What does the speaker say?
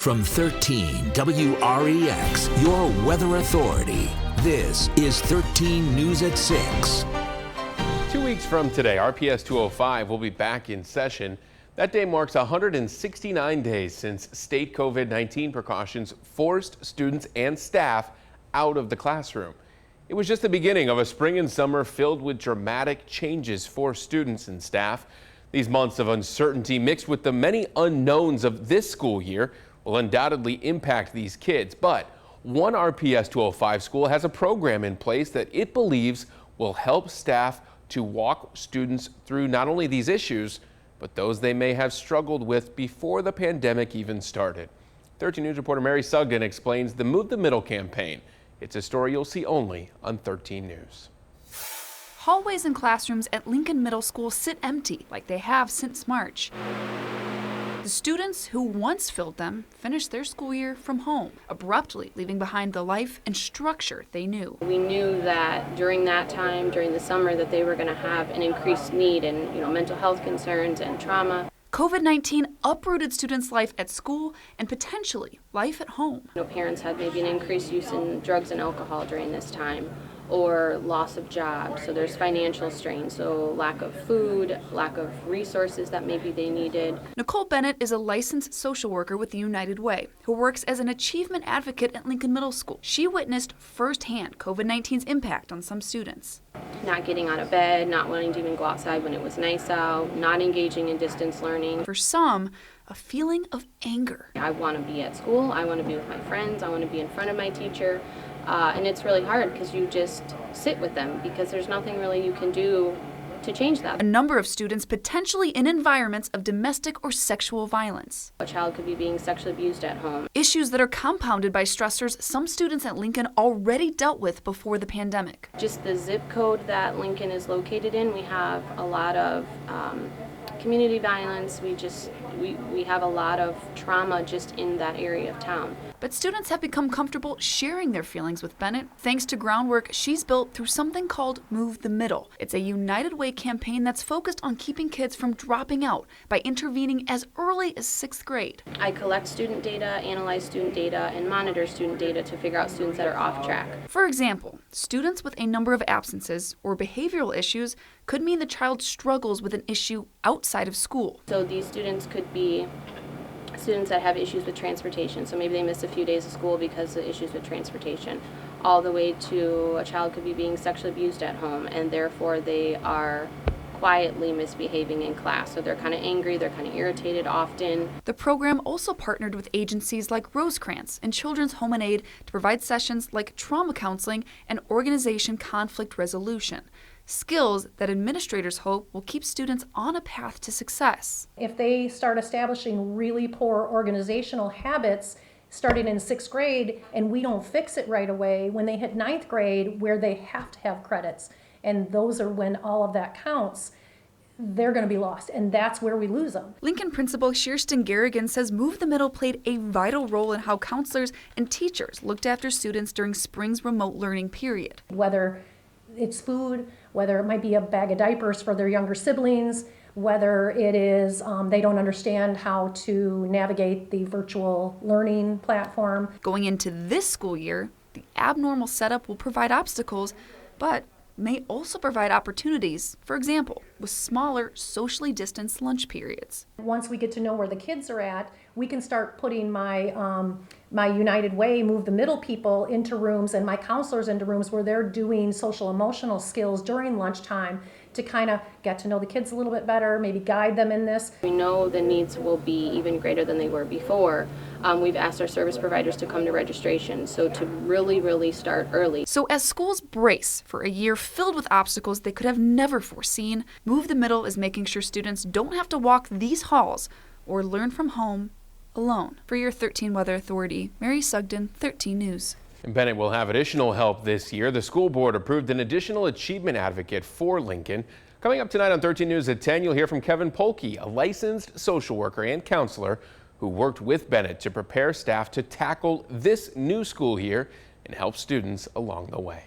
From 13 WREX, your weather authority. This is 13 News at 6. 2 weeks from today, RPS 205 will be back in session. That day marks 169 days since state COVID-19 precautions forced students and staff out of the classroom. It was just the beginning of a spring and summer filled with dramatic changes for students and staff. These months of uncertainty mixed with the many unknowns of this school year will undoubtedly impact these kids. But one RPS 205 school has a program in place that it believes will help staff to walk students through not only these issues, but those they may have struggled with before the pandemic even started. 13 News reporter Mary Sugden explains the Move the Middle campaign. It's a story you'll see only on 13 News. Hallways and classrooms at Lincoln Middle School sit empty like they have since March. The students who once filled them finished their school year from home, abruptly leaving behind the life and structure they knew. We knew that during that time, during the summer, that they were going to have an increased need in mental health concerns and trauma. COVID-19 uprooted students' life at school and potentially life at home. Parents had maybe an increased use in drugs and alcohol during this time, or loss of jobs. So there's financial strain, so lack of food, lack of resources that maybe they needed. Nicole Bennett is a licensed social worker with the United Way who works as an achievement advocate at Lincoln Middle School. She witnessed firsthand COVID-19's impact on some students. Not getting out of bed, not wanting to even go outside when it was nice out, not engaging in distance learning. For some, a feeling of anger. I want to be at school, I want to be with my friends, I want to be in front of my teacher. And it's really hard because you just sit with them because there's nothing really you can do to change that. A number of students potentially in environments of domestic or sexual violence. A child could be being sexually abused at home. Issues that are compounded by stressors some students at Lincoln already dealt with before the pandemic. Just the zip code that Lincoln is located in, we have a lot of community violence. We have a lot of trauma just in that area of town. But students have become comfortable sharing their feelings with Bennett thanks to groundwork she's built through something called Move the Middle. It's a United Way campaign that's focused on keeping kids from dropping out by intervening as early as 6th grade. I collect student data, analyze student data, and monitor student data to figure out students that are off track. For example, students with a number of absences or behavioral issues could mean the child struggles with an issue outside of school. So these students could be students that have issues with transportation, so maybe they miss a few days of school because of issues with transportation, all the way to a child could be being sexually abused at home and therefore they are quietly misbehaving in class. So they're kind of angry, they're kind of irritated often. The program also partnered with agencies like Rosecrans and Children's Home and Aid to provide sessions like trauma counseling and organization conflict resolution. Skills that administrators hope will keep students on a path to success. If they start establishing really poor organizational habits starting in 6th grade and we don't fix it right away, when they hit 9th grade where they have to have credits, and those are when all of that counts, they're going to be lost, and that's where we lose them. Lincoln Principal Kirsten Garrigan says Move the Middle played a vital role in how counselors and teachers looked after students during spring's remote learning period. Whether it's food, whether it might be a bag of diapers for their younger siblings, whether it is they don't understand how to navigate the virtual learning platform. Going into this school year, the abnormal setup will provide obstacles, but may also provide opportunities, for example, with smaller socially distanced lunch periods. Once we get to know where the kids are at, we can start putting my United Way, Move the Middle people into rooms and my counselors into rooms where they're doing social emotional skills during lunchtime to kind of get to know the kids a little bit better, maybe guide them in this. We know the needs will be even greater than they were before. We've asked our service providers to come to registration, so to really start early. So as schools brace for a year filled with obstacles they could have never foreseen, Move the Middle is making sure students don't have to walk these halls or learn from home alone. For your 13 Weather Authority, Mary Sugden, 13 News. And Bennett will have additional help this year. The school board approved an additional achievement advocate for Lincoln. Coming up tonight on 13 News at 10, you'll hear from Kevin Polke, a licensed social worker and counselor who worked with Bennett to prepare staff to tackle this new school year and help students along the way.